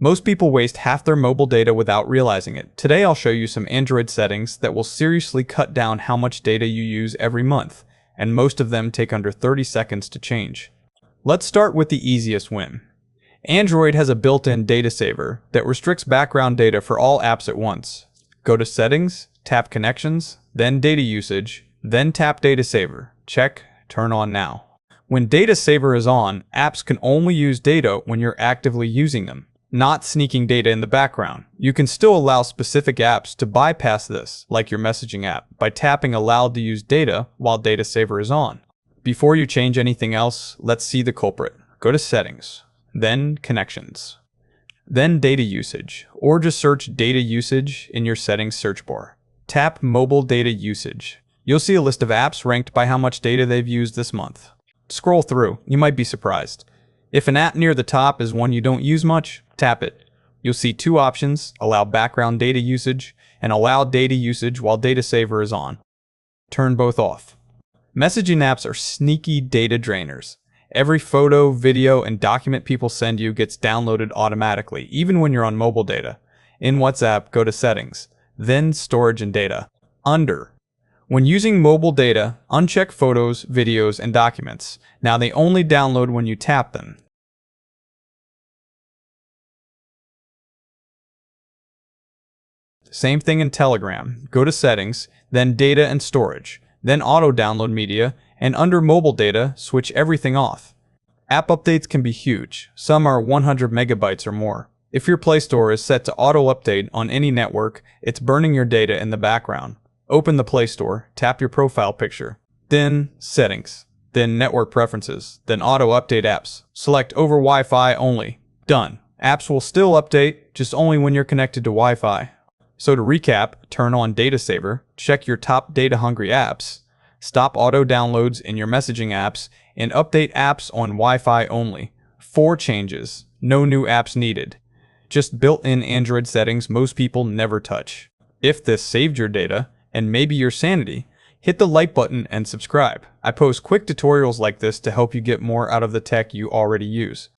Most people waste half their mobile data without realizing it. Today I'll show you some Android settings that will seriously cut down how much data you use every month, and most of them take under 30 seconds to change. Let's start with the easiest win. Android has a built-in data saver that restricts background data for all apps at once. Go to Settings, tap Connections, then Data Usage, then tap Data Saver. Check, turn on now. When Data Saver is on, apps can only use data when you're actively using them, not sneaking data in the background. You can still allow specific apps to bypass this, like your messaging app, by tapping Allowed to use data while Data Saver is on. Before you change anything else, let's see the culprit. Go to Settings, then Connections, then Data Usage, or just search Data Usage in your Settings search bar. Tap Mobile Data Usage. You'll see a list of apps ranked by how much data they've used this month. Scroll through, you might be surprised. If an app near the top is one you don't use much, tap it. You'll see two options: Allow background data usage and Allow data usage while Data Saver is on. Turn both off. Messaging apps are sneaky data drainers. Every photo, video, and document people send you gets downloaded automatically, even when you're on mobile data. In WhatsApp, go to Settings, then Storage and Data. Under. When using mobile data, uncheck photos, videos, and documents. Now they only download when you tap them. Same thing in Telegram. Go to Settings, then Data and Storage, then Auto Download Media, and under Mobile Data, switch everything off. App updates can be huge. Some are 100 megabytes or more. If your Play Store is set to auto update on any network, it's burning your data in the background. Open the Play Store, tap your profile picture, then Settings, then Network Preferences, then Auto Update Apps. Select Over Wi-Fi Only. Done. Apps will still update, just only when you're connected to Wi-Fi. So to recap, turn on Data Saver, check your top data-hungry apps, stop auto downloads in your messaging apps, and update apps on Wi-Fi only. 4 changes. No new apps needed. Just built-in Android settings most people never touch. If this saved your data, and maybe your sanity, hit the like button and subscribe. I post quick tutorials like this to help you get more out of the tech you already use.